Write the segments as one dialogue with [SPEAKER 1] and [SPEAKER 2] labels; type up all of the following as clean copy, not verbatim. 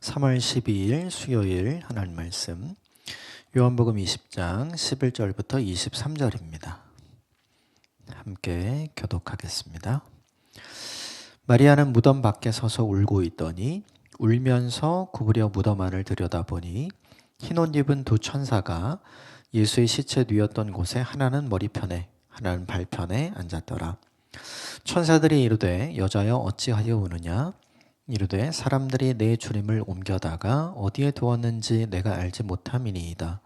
[SPEAKER 1] 3월 12일 수요일 하나님 말씀 요한복음 20장 11절부터 23절입니다. 함께 교독하겠습니다. 마리아는 무덤 밖에 서서 울고 있더니 울면서 구부려 무덤 안을 들여다보니 흰 옷 입은 두 천사가 예수의 시체 뉘었던 곳에 하나는 머리편에 하나는 발편에 앉았더라. 천사들이 이르되 여자여 어찌하여 우느냐? 이르되 사람들이 내 주님을 옮겨다가 어디에 두었는지 내가 알지 못함이니이다.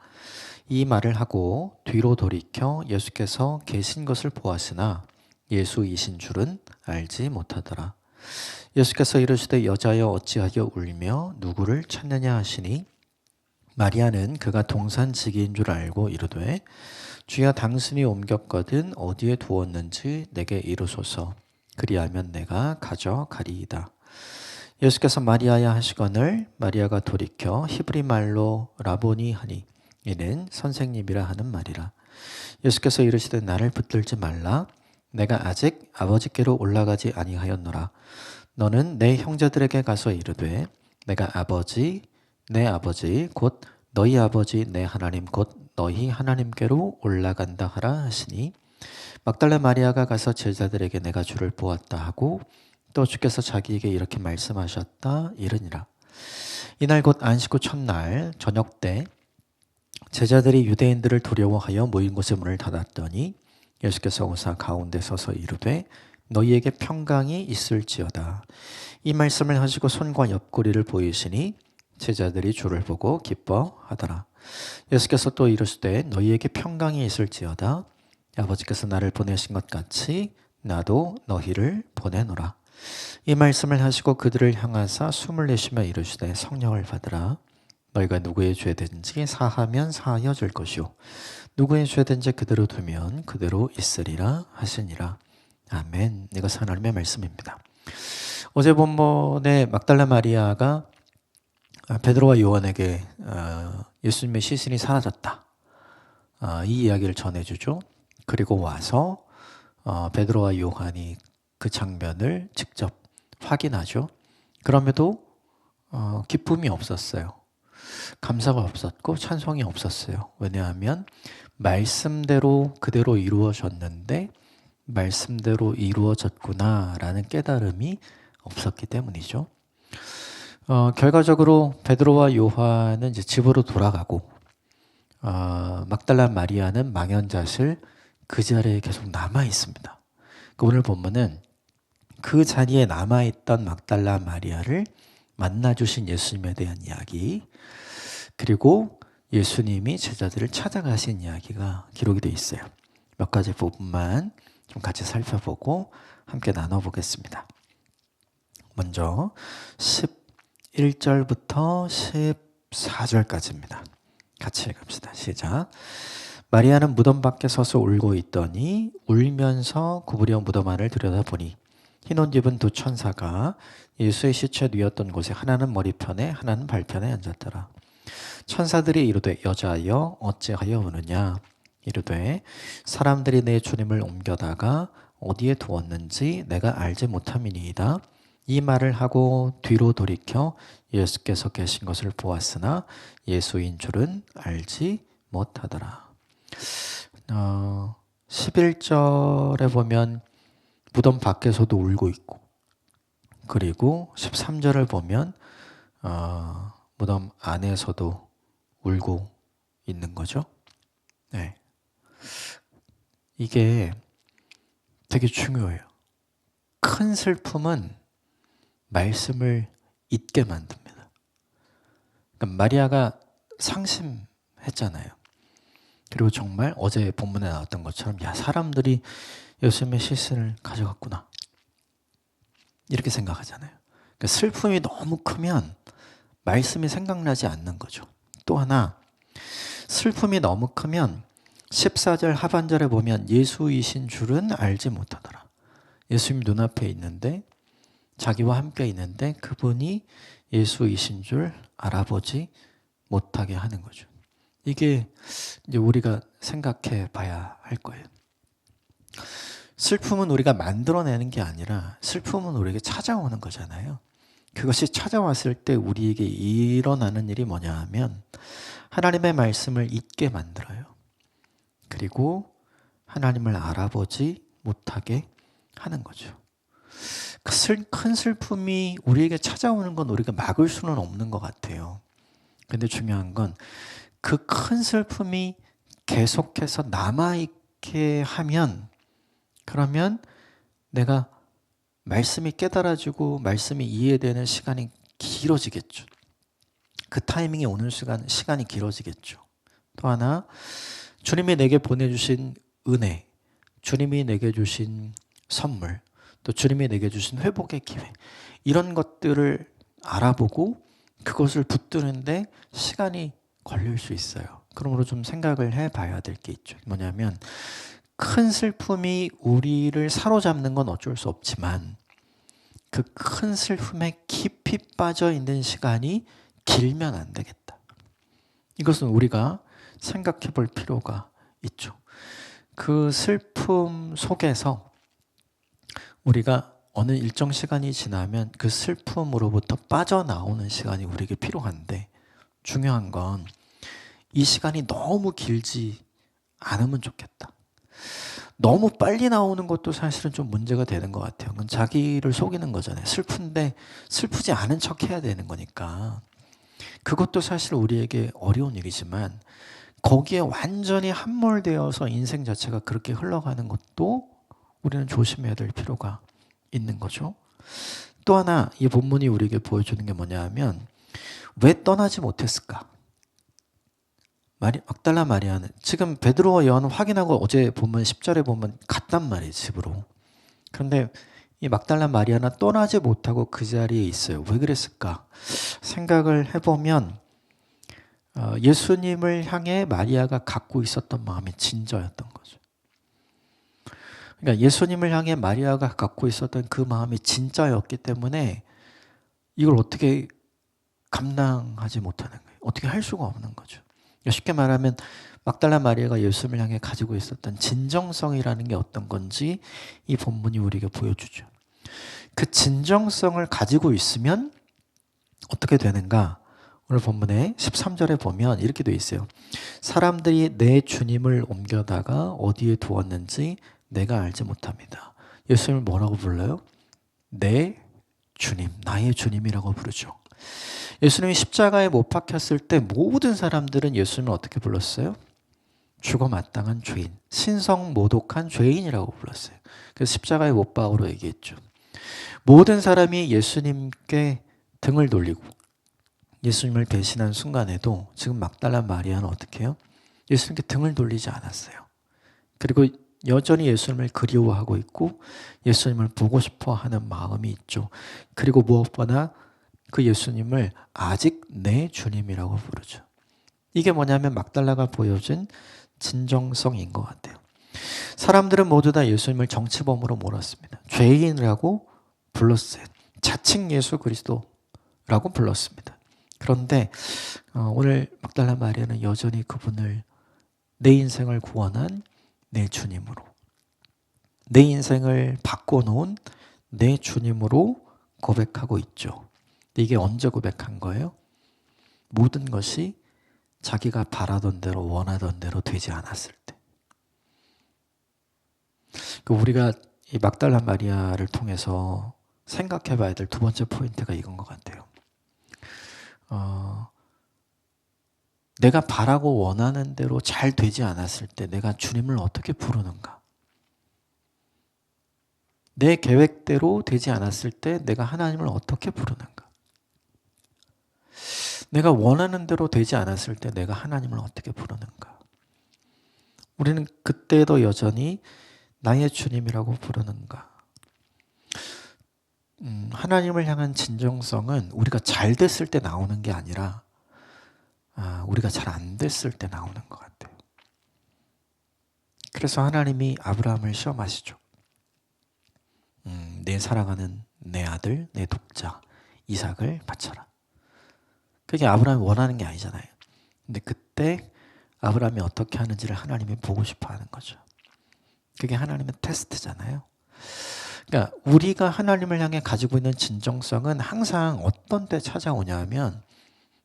[SPEAKER 1] 이 말을 하고 뒤로 돌이켜 예수께서 계신 것을 보았으나 예수이신 줄은 알지 못하더라. 예수께서 이르시되 여자여 어찌하여 울며 누구를 찾느냐 하시니 마리아는 그가 동산지기인 줄 알고 이르되 주여 당신이 옮겼거든 어디에 두었는지 내게 이르소서. 그리하면 내가 가져가리이다. 예수께서 마리아야 하시거늘 마리아가 돌이켜 히브리 말로 라보니 하니 이는 선생님이라 하는 말이라. 예수께서 이르시되 나를 붙들지 말라. 내가 아직 아버지께로 올라가지 아니하였노라. 너는 내 형제들에게 가서 이르되 내가 내 아버지 곧 너희 아버지 내 하나님 곧 너희 하나님께로 올라간다 하라 하시니 막달라 마리아가 가서 제자들에게 내가 주를 보았다 하고 또 주께서 자기에게 이렇게 말씀하셨다 이르니라. 이날 곧 안식 후 첫날 저녁 때 제자들이 유대인들을 두려워하여 모인 곳의 문을 닫았더니 예수께서 오사 가운데 서서 이르되 너희에게 평강이 있을지어다. 이 말씀을 하시고 손과 옆구리를 보이시니 제자들이 주를 보고 기뻐하더라. 예수께서 또 이르시되 너희에게 평강이 있을지어다. 아버지께서 나를 보내신 것 같이 나도 너희를 보내노라. 이 말씀을 하시고 그들을 향하사 숨을 내쉬며 이르시되 성령을 받으라. 너희가 누구의 죄든지 사하면 사하여 줄 것이요 누구의 죄든지 그대로 두면 그대로 있으리라 하시니라. 아멘. 이것은 하나님의 말씀입니다. 어제 본문에 막달라 마리아가 베드로와 요한에게 예수님의 시신이 사라졌다, 이 이야기를 전해주죠. 그리고 와서 베드로와 요한이 그 장면을 직접 확인하죠. 그럼에도 기쁨이 없었어요. 감사가 없었고 찬송이 없었어요. 왜냐하면 말씀대로 그대로 이루어졌는데 말씀대로 이루어졌구나라는 깨달음이 없었기 때문이죠. 결과적으로 베드로와 요한은 이제 집으로 돌아가고 막달라 마리아는 망연자실 그 자리에 계속 남아 있습니다. 오늘 본문은 그 자리에 남아있던 막달라 마리아를 만나주신 예수님에 대한 이야기, 그리고 예수님이 제자들을 찾아가신 이야기가 기록이 되어 있어요. 몇 가지 부분만 좀 같이 살펴보고 함께 나눠보겠습니다. 먼저 11절부터 14절까지입니다. 같이 읽읍시다. 시작. 마리아는 무덤 밖에 서서 울고 있더니 울면서 구부려 무덤 안을 들여다보니 흰 옷 입은 두 천사가 예수의 시체 뉘었던 곳에 하나는 머리편에 하나는 발편에 앉았더라. 천사들이 이르되 여자여 어찌하여 우느냐? 이르되 사람들이 내 주님을 옮겨다가 어디에 두었는지 내가 알지 못함이니이다. 이 말을 하고 뒤로 돌이켜 예수께서 계신 것을 보았으나 예수인 줄은 알지 못하더라. 11절에 보면 무덤 밖에서도 울고 있고, 그리고 13절을 보면 무덤 안에서도 울고 있는 거죠. 네. 이게 되게 중요해요. 큰 슬픔은 말씀을 잊게 만듭니다. 그러니까 마리아가 상심했잖아요. 그리고 정말 어제 본문에 나왔던 것처럼 사람들이 예수님의 시신을 가져갔구나 이렇게 생각하잖아요. 그러니까 슬픔이 너무 크면 말씀이 생각나지 않는 거죠. 또 하나, 슬픔이 너무 크면 14절 하반절에 보면 예수이신 줄은 알지 못하더라. 예수님 눈앞에 있는데, 자기와 함께 있는데 그분이 예수이신 줄 알아보지 못하게 하는 거죠. 이게 이제 우리가 생각해 봐야 할 거예요. 슬픔은 우리가 만들어내는 게 아니라 슬픔은 우리에게 찾아오는 거잖아요. 그것이 찾아왔을 때 우리에게 일어나는 일이 뭐냐 하면 하나님의 말씀을 잊게 만들어요. 그리고 하나님을 알아보지 못하게 하는 거죠. 큰 슬픔이 우리에게 찾아오는 건 우리가 막을 수는 없는 것 같아요. 근데 중요한 건 그 큰 슬픔이 계속해서 남아있게 하면, 그러면 내가 말씀이 깨달아지고 말씀이 이해되는 시간이 길어지겠죠. 그 타이밍이 오는 시간이 길어지겠죠. 또 하나, 주님이 내게 보내주신 은혜, 주님이 내게 주신 선물, 또 주님이 내게 주신 회복의 기회, 이런 것들을 알아보고 그것을 붙드는데 시간이 걸릴 수 있어요. 그러므로 좀 생각을 해봐야 될 게 있죠. 뭐냐면 큰 슬픔이 우리를 사로잡는 건 어쩔 수 없지만 그 큰 슬픔에 깊이 빠져 있는 시간이 길면 안 되겠다. 이것은 우리가 생각해 볼 필요가 있죠. 그 슬픔 속에서 우리가 어느 일정 시간이 지나면 그 슬픔으로부터 빠져나오는 시간이 우리에게 필요한데, 중요한 건 이 시간이 너무 길지 않으면 좋겠다. 너무 빨리 나오는 것도 사실은 좀 문제가 되는 것 같아요. 그건 자기를 속이는 거잖아요. 슬픈데 슬프지 않은 척 해야 되는 거니까. 그것도 사실 우리에게 어려운 일이지만 거기에 완전히 함몰되어서 인생 자체가 그렇게 흘러가는 것도 우리는 조심해야 될 필요가 있는 거죠. 또 하나 이 본문이 우리에게 보여주는 게 뭐냐 하면 왜 떠나지 못했을까? 막달라 마리아는 지금 베드로와 요한은 확인하고 어제 본문 10절에 보면 갔단 말이에요, 집으로. 그런데 이 막달라 마리아는 떠나지 못하고 그 자리에 있어요. 왜 그랬을까? 생각을 해보면 예수님을 향해 마리아가 갖고 있었던 마음이 진저였던 거죠. 그러니까 예수님을 향해 마리아가 갖고 있었던 그 마음이 진짜였기 때문에 이걸 어떻게 감당하지 못하는 거예요. 어떻게 할 수가 없는 거죠. 쉽게 말하면 막달라 마리아가 예수님을 향해 가지고 있었던 진정성이라는 게 어떤 건지 이 본문이 우리에게 보여주죠. 그 진정성을 가지고 있으면 어떻게 되는가? 오늘 본문의 13절에 보면 이렇게 되어 있어요. 사람들이 내 주님을 옮겨다가 어디에 두었는지 내가 알지 못합니다. 예수님을 뭐라고 불러요? 내 주님, 나의 주님이라고 부르죠. 예수님이 십자가에 못 박혔을 때 모든 사람들은 예수님을 어떻게 불렀어요? 죽어 마땅한 죄인, 신성모독한 죄인이라고 불렀어요. 그래서 십자가에 못 박으로 얘기했죠. 모든 사람이 예수님께 등을 돌리고 예수님을 배신한 순간에도 지금 막달라 마리아는 어떻게 해요? 예수님께 등을 돌리지 않았어요. 그리고 여전히 예수님을 그리워하고 있고 예수님을 보고 싶어 하는 마음이 있죠. 그리고 무엇보다 그 예수님을 아직 내 주님이라고 부르죠. 이게 뭐냐면 막달라가 보여준 진정성인 것 같아요. 사람들은 모두 다 예수님을 정치범으로 몰았습니다. 죄인이라고 불렀어요. 자칭 예수 그리스도라고 불렀습니다. 그런데 오늘 막달라 마리아는 여전히 그분을 내 인생을 구원한 내 주님으로, 내 인생을 바꿔놓은 내 주님으로 고백하고 있죠. 이게 언제 고백한 거예요? 모든 것이 자기가 바라던 대로 원하던 대로 되지 않았을 때. 우리가 이 막달라 마리아를 통해서 생각해 봐야 될 두 번째 포인트가 이건 것 같아요. 내가 바라고 원하는 대로 잘 되지 않았을 때 내가 주님을 어떻게 부르는가? 내 계획대로 되지 않았을 때 내가 하나님을 어떻게 부르는가? 내가 원하는 대로 되지 않았을 때 내가 하나님을 어떻게 부르는가? 우리는 그때도 여전히 나의 주님이라고 부르는가? 하나님을 향한 진정성은 우리가 잘 됐을 때 나오는 게 아니라 우리가 잘 안 됐을 때 나오는 것 같아요. 그래서 하나님이 아브라함을 시험하시죠. 내 사랑하는 내 아들, 내 독자 이삭을 바쳐라. 그게 아브라함이 원하는 게 아니잖아요. 근데 그때 아브라함이 어떻게 하는지를 하나님이 보고 싶어 하는 거죠. 그게 하나님의 테스트잖아요. 그러니까 우리가 하나님을 향해 가지고 있는 진정성은 항상 어떤 때 찾아오냐면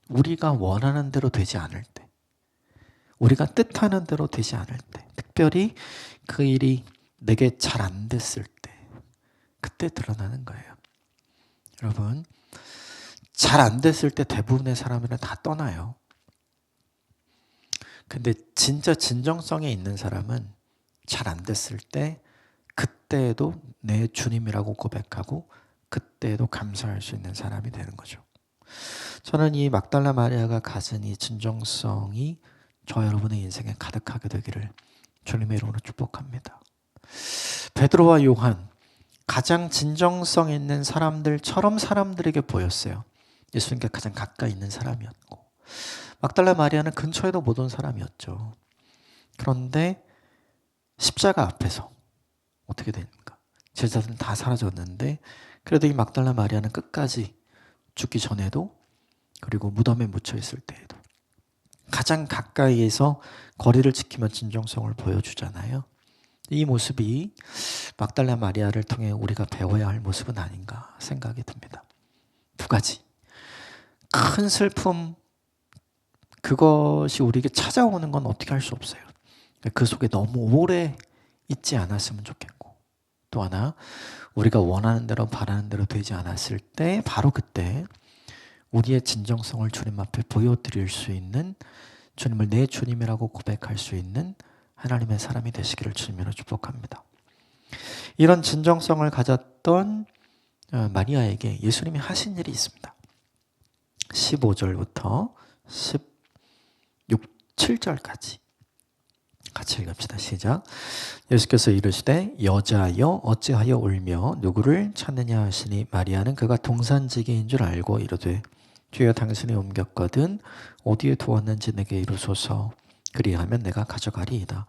[SPEAKER 1] 우리가 원하는 대로 되지 않을 때, 우리가 뜻하는 대로 되지 않을 때, 특별히 그 일이 내게 잘 안 됐을 때, 그때 드러나는 거예요. 여러분, 잘 안 됐을 때 대부분의 사람들은 다 떠나요. 근데 진짜 진정성에 있는 사람은 잘 안 됐을 때 그때에도 내 주님이라고 고백하고 그때에도 감사할 수 있는 사람이 되는 거죠. 저는 이 막달라 마리아가 가진 이 진정성이 저 여러분의 인생에 가득하게 되기를 주님의 이름으로 축복합니다. 베드로와 요한, 가장 진정성 있는 사람들처럼 사람들에게 보였어요. 예수님께 가장 가까이 있는 사람이었고, 막달라 마리아는 근처에도 못 온 사람이었죠. 그런데 십자가 앞에서 어떻게 됩니까? 제자들은 다 사라졌는데 그래도 이 막달라 마리아는 끝까지 죽기 전에도, 그리고 무덤에 묻혀 있을 때에도 가장 가까이에서 거리를 지키며 진정성을 보여주잖아요. 이 모습이 막달라 마리아를 통해 우리가 배워야 할 모습은 아닌가 생각이 듭니다. 두 가지. 큰 슬픔, 그것이 우리에게 찾아오는 건 어떻게 할 수 없어요. 그 속에 너무 오래 있지 않았으면 좋겠고, 또 하나, 우리가 원하는 대로 바라는 대로 되지 않았을 때 바로 그때 우리의 진정성을 주님 앞에 보여드릴 수 있는, 주님을 내 주님이라고 고백할 수 있는 하나님의 사람이 되시기를 주님으로 축복합니다. 이런 진정성을 가졌던 마리아에게 예수님이 하신 일이 있습니다. 15절부터 7절까지 같이 읽읍시다. 시작. 예수께서 이르시되 여자여 어찌하여 울며 누구를 찾느냐 하시니 마리아는 그가 동산지기인 줄 알고 이르되 주여 당신이 옮겼거든 어디에 두었는지 내게 이루소서. 그리하면 내가 가져가리이다.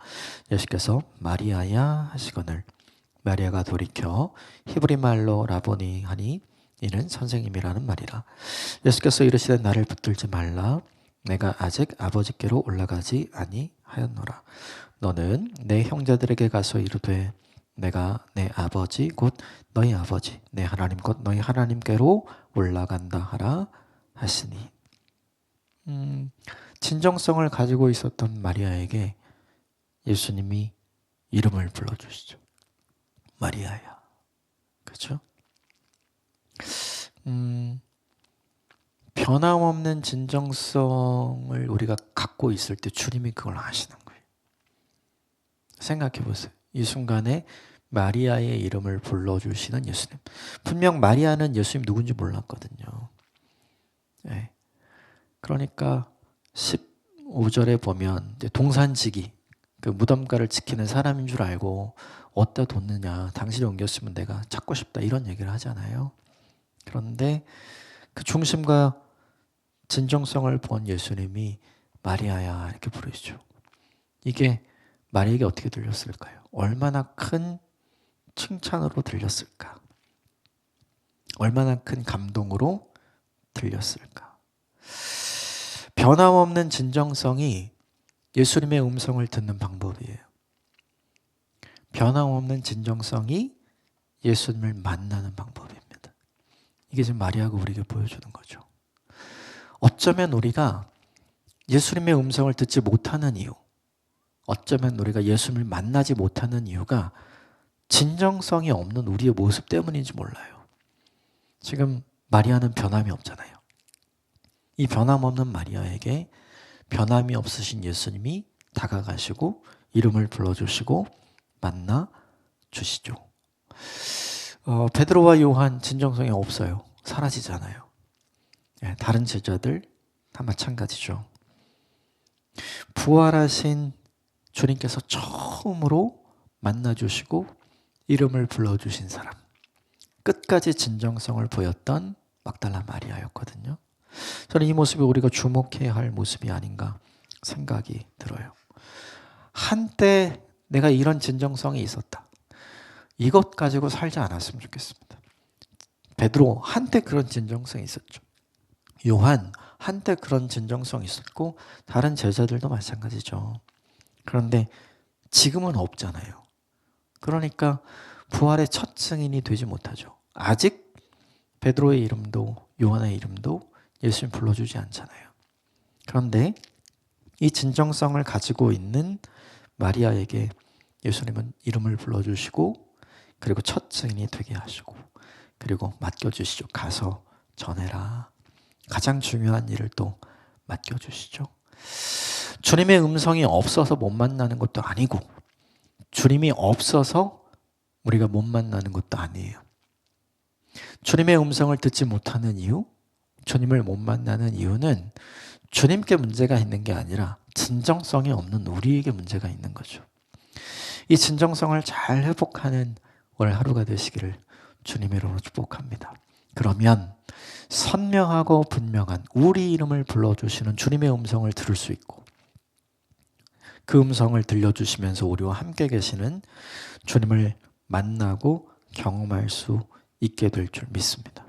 [SPEAKER 1] 예수께서 마리아야 하시거늘 마리아가 돌이켜 히브리 말로 라보니 하니 이는 선생님이라는 말이라. 예수께서 이르시되 나를 붙들지 말라. 내가 아직 아버지께로 올라가지 아니하였노라. 너는 내 형제들에게 가서 이르되 내가 내 아버지 곧 너희 아버지 내 하나님 곧 너희 하나님께로 올라간다 하라 하시니. 진정성을 가지고 있었던 마리아에게 예수님이 이름을 불러주시죠. 마리아야. 그렇죠? 변함없는 진정성을 우리가 갖고 있을 때 주님이 그걸 아시는 거예요. 생각해 보세요. 이 순간에 마리아의 이름을 불러주시는 예수님. 분명 마리아는 예수님 누군지 몰랐거든요. 네. 그러니까 15절에 보면 동산지기, 그 무덤가를 지키는 사람인 줄 알고 어디다 뒀느냐, 당신이 옮겼으면 내가 찾고 싶다, 이런 얘기를 하잖아요. 그런데 그 중심과 진정성을 본 예수님이 마리아야 이렇게 부르시죠. 이게 마리아에게 어떻게 들렸을까요? 얼마나 큰 칭찬으로 들렸을까? 얼마나 큰 감동으로 들렸을까? 변함없는 진정성이 예수님의 음성을 듣는 방법이에요. 변함없는 진정성이 예수님을 만나는 방법입니다. 이게 지금 마리아가 우리에게 보여주는 거죠. 어쩌면 우리가 예수님의 음성을 듣지 못하는 이유, 어쩌면 우리가 예수님을 만나지 못하는 이유가 진정성이 없는 우리의 모습 때문인지 몰라요. 지금 마리아는 변함이 없잖아요. 이 변함없는 마리아에게 변함이 없으신 예수님이 다가가시고 이름을 불러주시고 만나 주시죠. 베드로와 요한 진정성이 없어요. 사라지잖아요. 다른 제자들 다 마찬가지죠. 부활하신 주님께서 처음으로 만나주시고 이름을 불러주신 사람, 끝까지 진정성을 보였던 막달라 마리아였거든요. 저는 이 모습이 우리가 주목해야 할 모습이 아닌가 생각이 들어요. 한때 내가 이런 진정성이 있었다, 이것 가지고 살지 않았으면 좋겠습니다. 베드로 한때 그런 진정성이 있었죠. 요한 한때 그런 진정성이 있었고 다른 제자들도 마찬가지죠. 그런데 지금은 없잖아요. 그러니까 부활의 첫 증인이 되지 못하죠. 아직 베드로의 이름도 요한의 이름도 예수님 불러주지 않잖아요. 그런데 이 진정성을 가지고 있는 마리아에게 예수님은 이름을 불러주시고 그리고 첫 증인이 되게 하시고 그리고 맡겨주시죠. 가서 전해라. 가장 중요한 일을 또 맡겨주시죠. 주님의 음성이 없어서 못 만나는 것도 아니고 주님이 없어서 우리가 못 만나는 것도 아니에요. 주님의 음성을 듣지 못하는 이유, 주님을 못 만나는 이유는 주님께 문제가 있는 게 아니라 진정성이 없는 우리에게 문제가 있는 거죠. 이 진정성을 잘 회복하는 오늘 하루가 되시기를 주님의 이름으로 축복합니다. 그러면 선명하고 분명한 우리 이름을 불러주시는 주님의 음성을 들을 수 있고 그 음성을 들려주시면서 우리와 함께 계시는 주님을 만나고 경험할 수 있게 될 줄 믿습니다.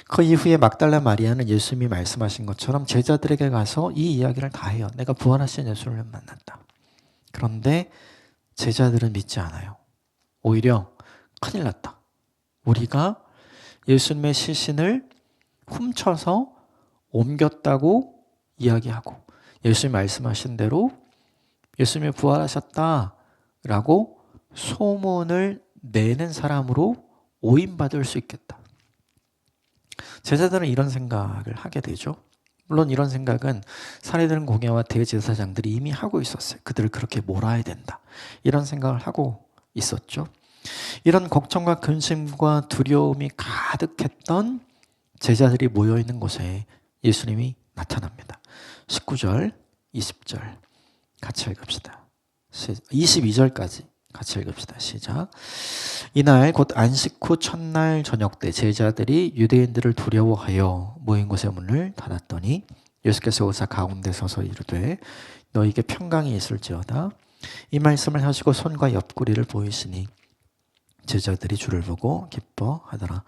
[SPEAKER 1] 그 이후에 막달라 마리아는 예수님이 말씀하신 것처럼 제자들에게 가서 이 이야기를 다 해요. 내가 부활하신 예수를 만났다. 그런데 제자들은 믿지 않아요. 오히려 큰일 났다. 우리가 예수님의 시신을 훔쳐서 옮겼다고 이야기하고 예수님 말씀하신 대로 예수님이 부활하셨다라고 소문을 내는 사람으로 오인받을 수 있겠다. 제자들은 이런 생각을 하게 되죠. 물론 이런 생각은 사내들은 공회와 대제사장들이 이미 하고 있었어요. 그들을 그렇게 몰아야 된다. 이런 생각을 하고 있었죠. 이런 걱정과 근심과 두려움이 가득했던 제자들이 모여있는 곳에 예수님이 나타납니다. 19절, 20절 같이 읽읍시다. 22절까지 같이 읽읍시다. 시작. 이날 곧 안식 후 첫날 저녁 때 제자들이 유대인들을 두려워하여 모인 곳의 문을 닫았더니 예수께서 오사 가운데 서서 이르되 너희에게 평강이 있을지어다. 이 말씀을 하시고 손과 옆구리를 보이시니 제자들이 주를 보고 기뻐하더라.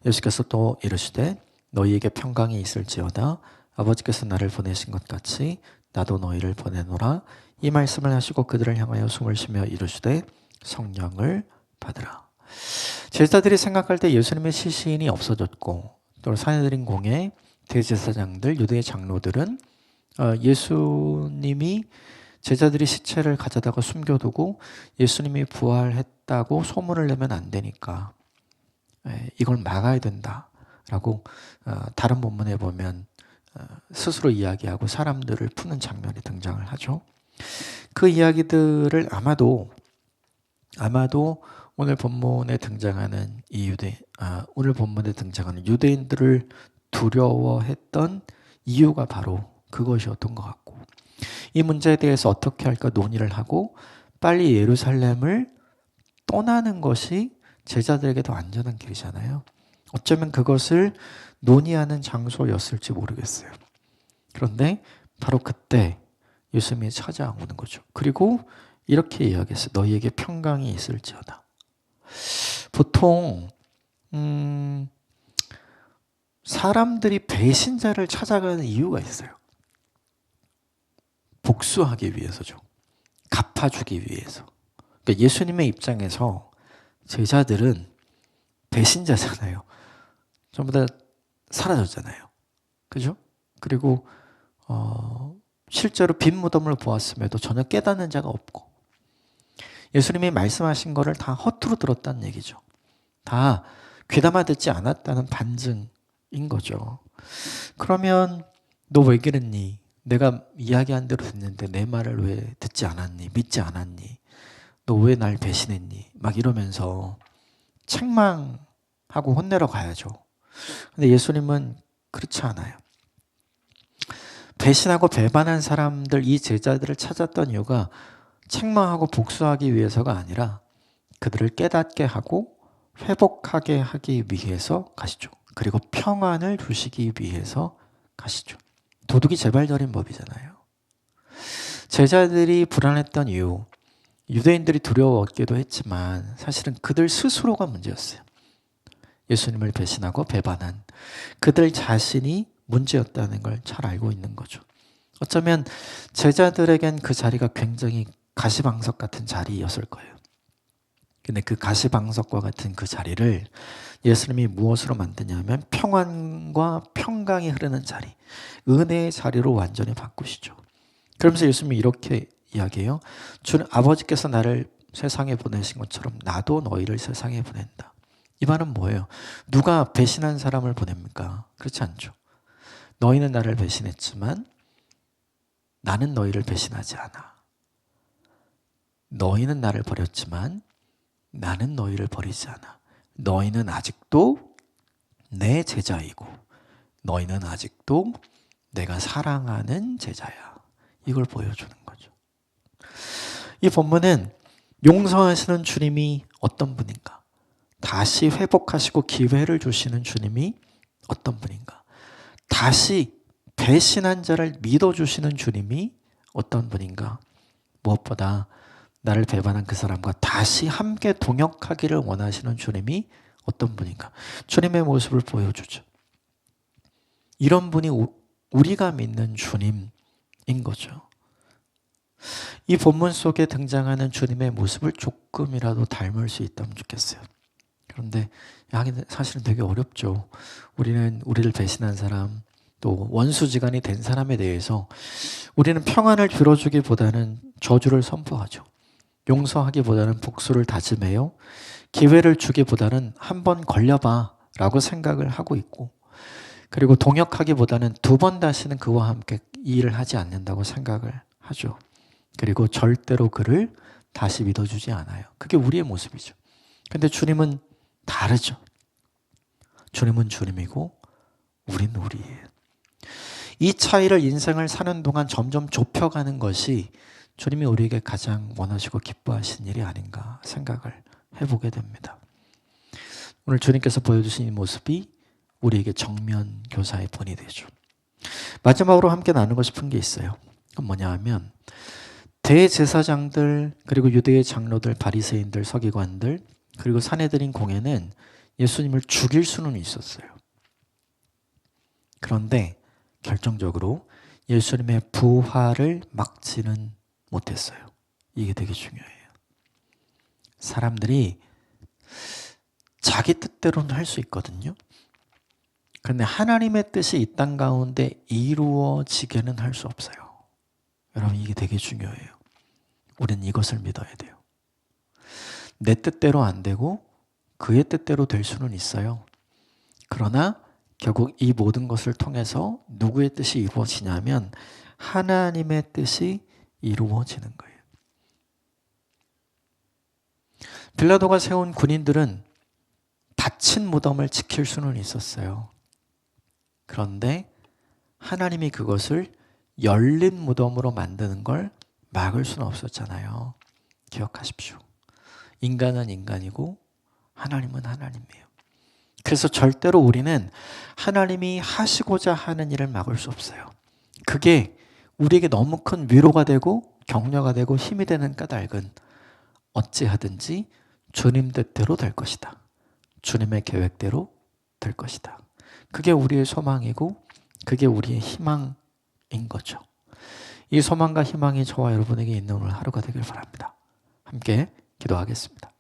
[SPEAKER 1] 예수께서 또 이르시되 너희에게 평강이 있을지어다. 아버지께서 나를 보내신 것 같이 나도 너희를 보내노라. 이 말씀을 하시고 그들을 향하여 숨을 쉬며 이르시되 성령을 받으라. 제자들이 생각할 때 예수님의 시신이 없어졌고 또 사내들인 공회, 대제사장들, 유대의 장로들은 예수님이 제자들이 시체를 가져다가 숨겨두고 예수님이 부활했다고 소문을 내면 안 되니까 이걸 막아야 된다라고 다른 본문에 보면 스스로 이야기하고 사람들을 푸는 장면이 등장을 하죠. 그 이야기들을 아마도 오늘 본문에 등장하는 오늘 본문에 등장하는 유대인들을 두려워했던 이유가 바로 그것이었던 것 같고 이 문제에 대해서 어떻게 할까 논의를 하고 빨리 예루살렘을 떠나는 것이 제자들에게 더 안전한 길이잖아요. 어쩌면 그것을 논의하는 장소였을지 모르겠어요. 그런데 바로 그때 예수님이 찾아오는 거죠. 그리고 이렇게 이야기했어요. 너희에게 평강이 있을지어다. 보통 사람들이 배신자를 찾아가는 이유가 있어요. 복수하기 위해서죠. 갚아주기 위해서. 그러니까 예수님의 입장에서 제자들은 배신자잖아요. 전부 다 사라졌잖아요. 그죠? 그리고 실제로 빈 무덤을 보았음에도 전혀 깨닫는 자가 없고 예수님이 말씀하신 거를 다 허투루 들었다는 얘기죠. 다 귀담아 듣지 않았다는 반증인 거죠. 그러면 너 왜 그랬니? 내가 이야기한 대로 듣는데 내 말을 왜 듣지 않았니? 믿지 않았니? 너 왜 날 배신했니? 막 이러면서 책망하고 혼내러 가야죠. 근데 예수님은 그렇지 않아요. 배신하고 배반한 사람들, 이 제자들을 찾았던 이유가 책망하고 복수하기 위해서가 아니라 그들을 깨닫게 하고 회복하게 하기 위해서 가시죠. 그리고 평안을 주시기 위해서 가시죠. 도둑이 재발절인 법이잖아요. 제자들이 불안했던 이유, 유대인들이 두려웠기도 했지만 사실은 그들 스스로가 문제였어요. 예수님을 배신하고 배반한 그들 자신이 문제였다는 걸 잘 알고 있는 거죠. 어쩌면 제자들에겐 그 자리가 굉장히 가시방석 같은 자리였을 거예요. 근데 그 가시방석과 같은 그 자리를 예수님이 무엇으로 만드냐면 평안과 평강이 흐르는 자리, 은혜의 자리로 완전히 바꾸시죠. 그러면서 예수님이 이렇게 이야기해요. 주는 아버지께서 나를 세상에 보내신 것처럼 나도 너희를 세상에 보낸다. 이 말은 뭐예요? 누가 배신한 사람을 보냅니까? 그렇지 않죠. 너희는 나를 배신했지만 나는 너희를 배신하지 않아. 너희는 나를 버렸지만 나는 너희를 버리지 않아. 너희는 아직도 내 제자이고 너희는 아직도 내가 사랑하는 제자야. 이걸 보여주는 거죠. 이 본문은 용서하시는 주님이 어떤 분인가? 다시 회복하시고 기회를 주시는 주님이 어떤 분인가? 다시 배신한 자를 믿어주시는 주님이 어떤 분인가? 무엇보다 나를 배반한 그 사람과 다시 함께 동역하기를 원하시는 주님이 어떤 분인가? 주님의 모습을 보여주죠. 이런 분이 우리가 믿는 주님인 거죠. 이 본문 속에 등장하는 주님의 모습을 조금이라도 닮을 수 있다면 좋겠어요. 그런데 사실은 되게 어렵죠. 우리는 우리를 배신한 사람, 또 원수지간이 된 사람에 대해서 우리는 평안을 빌어주기보다는 저주를 선포하죠. 용서하기보다는 복수를 다짐해요. 기회를 주기보다는 한번 걸려봐 라고 생각을 하고 있고, 그리고 동역하기보다는 두 번 다시는 그와 함께 이 일을 하지 않는다고 생각을 하죠. 그리고 절대로 그를 다시 믿어주지 않아요. 그게 우리의 모습이죠. 근데 주님은 다르죠. 주님은 주님이고 우리는 우리예요. 이 차이를 인생을 사는 동안 점점 좁혀가는 것이 주님이 우리에게 가장 원하시고 기뻐하신 일이 아닌가 생각을 해보게 됩니다. 오늘 주님께서 보여주신 이 모습이 우리에게 정면 교사의 본이 되죠. 마지막으로 함께 나누고 싶은 게 있어요. 그건 뭐냐 하면 대제사장들, 그리고 유대의 장로들, 바리새인들, 서기관들, 그리고 사내들인 공회는 예수님을 죽일 수는 있었어요. 그런데 결정적으로 예수님의 부활을 막지는 못했어요. 이게 되게 중요해요. 사람들이 자기 뜻대로는 할 수 있거든요. 그런데 하나님의 뜻이 이 땅 가운데 이루어지게는 할 수 없어요. 여러분, 이게 되게 중요해요. 우리는 이것을 믿어야 돼요. 내 뜻대로 안 되고 그의 뜻대로 될 수는 있어요. 그러나 결국 이 모든 것을 통해서 누구의 뜻이 이루어지냐면 하나님의 뜻이 이루어지는 거예요. 빌라도가 세운 군인들은 닫힌 무덤을 지킬 수는 있었어요. 그런데 하나님이 그것을 열린 무덤으로 만드는 걸 막을 수는 없었잖아요. 기억하십시오. 인간은 인간이고 하나님은 하나님이에요. 그래서 절대로 우리는 하나님이 하시고자 하는 일을 막을 수 없어요. 그게 우리에게 너무 큰 위로가 되고 격려가 되고 힘이 되는 까닭은 어찌하든지 주님 뜻대로 될 것이다. 주님의 계획대로 될 것이다. 그게 우리의 소망이고 그게 우리의 희망인 거죠. 이 소망과 희망이 저와 여러분에게 있는 오늘 하루가 되길 바랍니다. 함께 기도하겠습니다.